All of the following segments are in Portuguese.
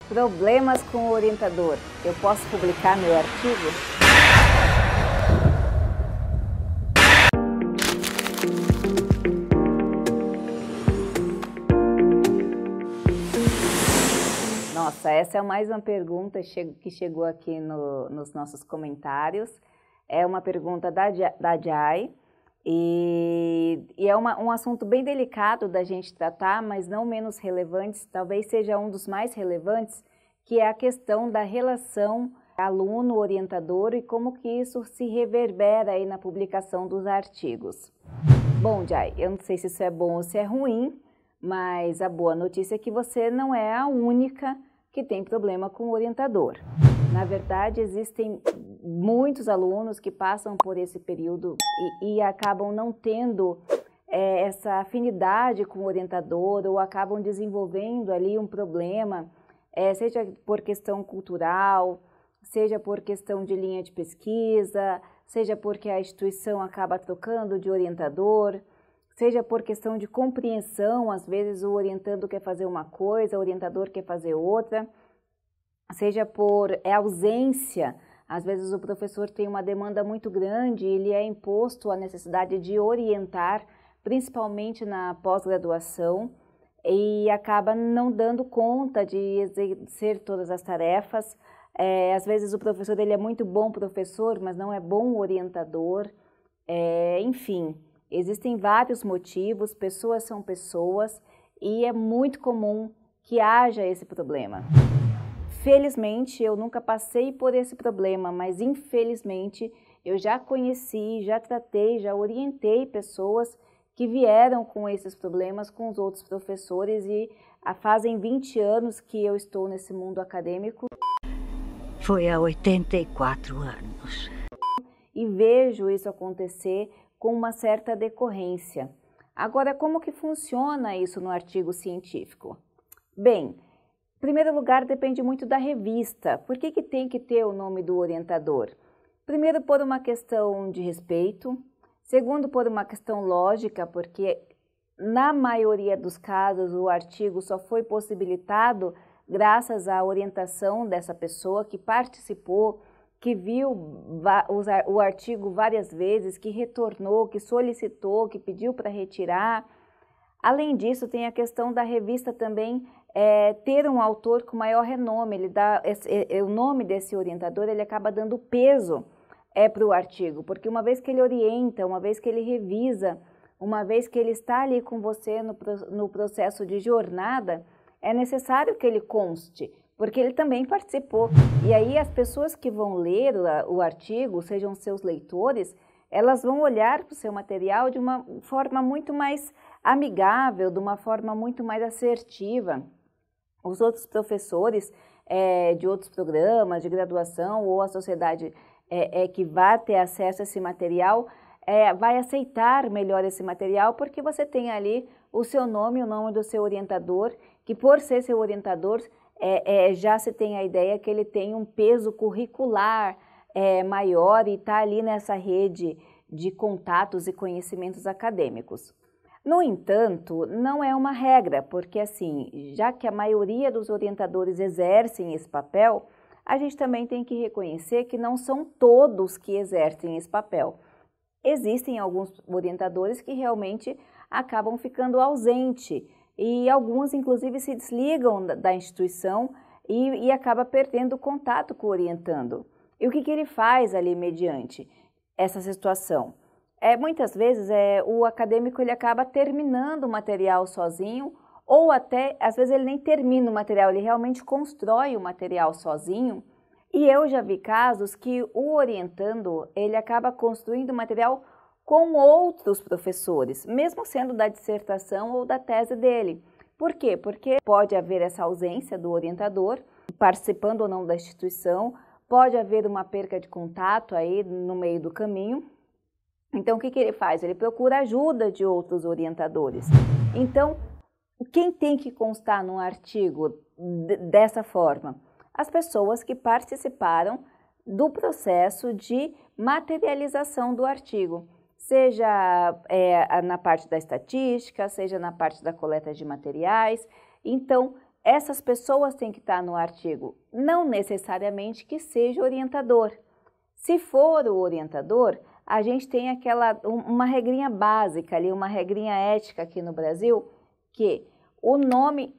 Problemas com o orientador. Eu posso publicar meu artigo? Nossa, essa é mais uma pergunta que chegou aqui nos nossos comentários. É uma pergunta da Jai e é um assunto bem delicado da gente tratar, mas não menos relevante, talvez seja um dos mais relevantes, que é a questão da relação aluno-orientador e como que isso se reverbera aí na publicação dos artigos. Bom, Jai, eu não sei se isso é bom ou se é ruim, mas a boa notícia é que você não é a única que tem problema com o orientador. Na verdade, existem muitos alunos que passam por esse período e acabam não tendo essa afinidade com o orientador ou acabam desenvolvendo ali um problema, seja por questão cultural, seja por questão de linha de pesquisa, seja porque a instituição acaba trocando de orientador, seja por questão de compreensão, às vezes o orientando quer fazer uma coisa, o orientador quer fazer outra, seja por ausência, às vezes o professor tem uma demanda muito grande e ele é imposto a necessidade de orientar, principalmente na pós-graduação, e acaba não dando conta de exercer todas as tarefas. Às vezes o professor ele é muito bom professor, mas não é bom orientador, enfim. Existem vários motivos, pessoas são pessoas e é muito comum que haja esse problema. Felizmente, eu nunca passei por esse problema, mas infelizmente eu já conheci, já tratei, já orientei pessoas que vieram com esses problemas com os outros professores e fazem 20 anos que eu estou nesse mundo acadêmico. Foi há 84 anos. E vejo isso acontecer com uma certa decorrência. Agora, como que funciona isso no artigo científico? Bem, em primeiro lugar, depende muito da revista. Por que tem que ter o nome do orientador? Primeiro, por uma questão de respeito. Segundo, por uma questão lógica, porque na maioria dos casos o artigo só foi possibilitado graças à orientação dessa pessoa que participou, que viu o artigo várias vezes, que retornou, que solicitou, que pediu para retirar. Além disso, tem a questão da revista também ter um autor com maior renome. Ele dá o nome desse orientador, ele acaba dando peso para o artigo, porque uma vez que ele orienta, uma vez que ele revisa, uma vez que ele está ali com você no processo de jornada, é necessário que ele conste, porque ele também participou. E aí as pessoas que vão ler o artigo, sejam seus leitores, elas vão olhar para o seu material de uma forma muito mais amigável, de uma forma muito mais assertiva. Os outros professores de outros programas de graduação ou a sociedade que vai ter acesso a esse material, vai aceitar melhor esse material porque você tem ali o seu nome, o nome do seu orientador, que por ser seu orientador, já se tem a ideia que ele tem um peso curricular maior e está ali nessa rede de contatos e conhecimentos acadêmicos. No entanto, não é uma regra, porque assim, já que a maioria dos orientadores exercem esse papel, a gente também tem que reconhecer que não são todos que exercem esse papel. Existem alguns orientadores que realmente acabam ficando ausentes e alguns, inclusive, se desligam da instituição e acaba perdendo o contato com o orientando. E o que ele faz ali mediante essa situação? Muitas vezes o acadêmico ele acaba terminando o material sozinho ou até, às vezes, ele nem termina o material, ele realmente constrói o material sozinho. E eu já vi casos que o orientando, ele acaba construindo o material com outros professores, mesmo sendo da dissertação ou da tese dele. Por quê? Porque pode haver essa ausência do orientador, participando ou não da instituição, pode haver uma perca de contato aí no meio do caminho. Então, o que ele faz? Ele procura ajuda de outros orientadores. Então, quem tem que constar num artigo dessa forma? As pessoas que participaram do processo de materialização do artigo, seja na parte da estatística, seja na parte da coleta de materiais. Então, essas pessoas têm que estar no artigo, não necessariamente que seja orientador. Se for o orientador, a gente tem uma regrinha básica ali, uma regrinha ética aqui no Brasil, que o nome,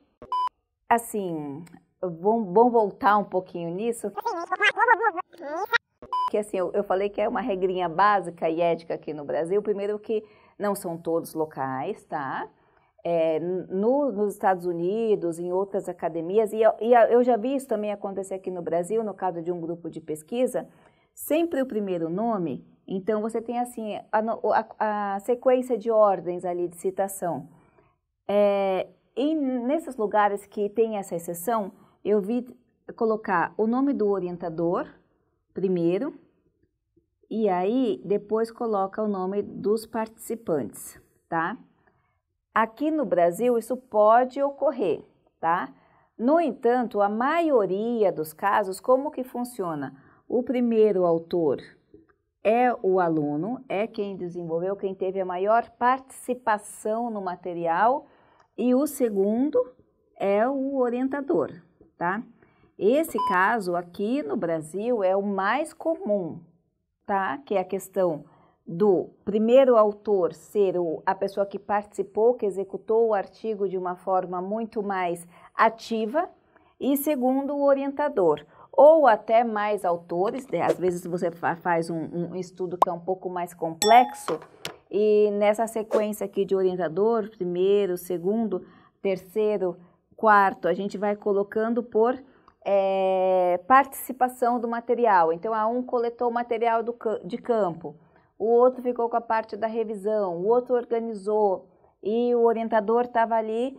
assim, vamos voltar um pouquinho nisso, que assim, eu falei que é uma regrinha básica e ética aqui no Brasil, primeiro que não são todos locais, tá? Nos Estados Unidos, em outras academias, e eu já vi isso também acontecer aqui no Brasil, no caso de um grupo de pesquisa, sempre o primeiro nome, então você tem assim a sequência de ordens ali de citação. E nesses lugares que tem essa exceção, eu vi colocar o nome do orientador primeiro, e aí depois coloca o nome dos participantes, tá? Aqui no Brasil isso pode ocorrer, tá? No entanto, a maioria dos casos, como que funciona? O primeiro autor é o aluno, é quem desenvolveu, quem teve a maior participação no material, e o segundo é o orientador, tá? Esse caso aqui no Brasil é o mais comum, tá? Que é a questão do primeiro autor ser a pessoa que participou, que executou o artigo de uma forma muito mais ativa, e segundo, o orientador. Ou até mais autores, às vezes você faz um estudo que é um pouco mais complexo, e nessa sequência aqui de orientador, primeiro, segundo, terceiro, quarto, a gente vai colocando por participação do material. Então, um coletou o material de campo, o outro ficou com a parte da revisão, o outro organizou, e o orientador estava ali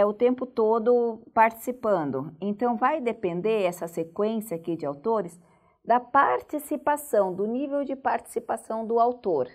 o tempo todo participando. Então, vai depender essa sequência aqui de autores da participação, do nível de participação do autor.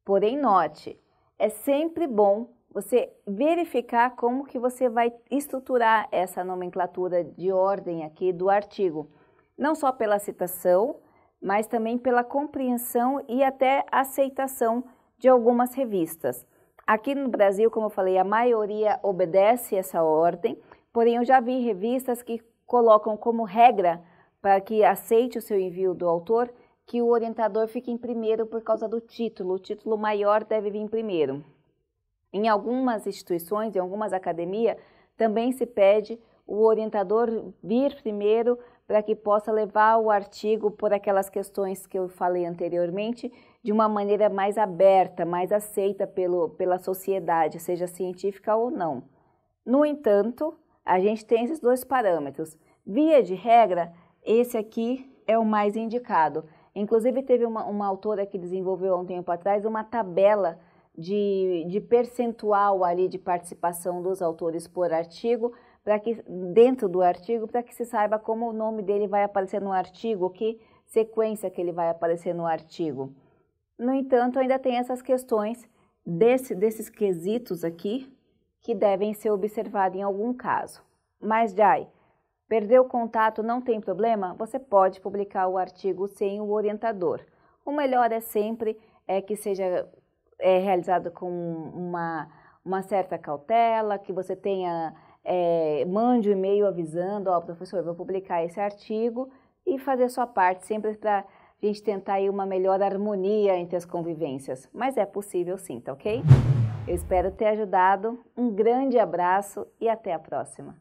Porém, note, é sempre bom você verificar como que você vai estruturar essa nomenclatura de ordem aqui do artigo. Não só pela citação, mas também pela compreensão e até aceitação de algumas revistas. Aqui no Brasil, como eu falei, a maioria obedece essa ordem, porém eu já vi revistas que colocam como regra para que aceite o seu envio do autor, que o orientador fique em primeiro por causa do título. O título maior deve vir primeiro. Em algumas instituições, em algumas academias, também se pede o orientador vir primeiro para que possa levar o artigo por aquelas questões que eu falei anteriormente, de uma maneira mais aberta, mais aceita pela sociedade, seja científica ou não. No entanto, a gente tem esses dois parâmetros. Via de regra, esse aqui é o mais indicado. Inclusive, teve uma autora que desenvolveu há um tempo atrás uma tabela de percentual ali de participação dos autores por artigo, para que dentro do artigo, para que se saiba como o nome dele vai aparecer no artigo, que sequência que ele vai aparecer no artigo. No entanto, ainda tem essas questões desses quesitos aqui que devem ser observados em algum caso. Mas, Jai, perdeu o contato, não tem problema? Você pode publicar o artigo sem o orientador. O melhor é sempre que seja realizado com uma certa cautela, que você tenha, mande um e-mail avisando, professor, vou publicar esse artigo, e fazer sua parte, sempre para a gente tentar aí uma melhor harmonia entre as convivências. Mas é possível sim, tá ok? Eu espero ter ajudado. Um grande abraço e até a próxima.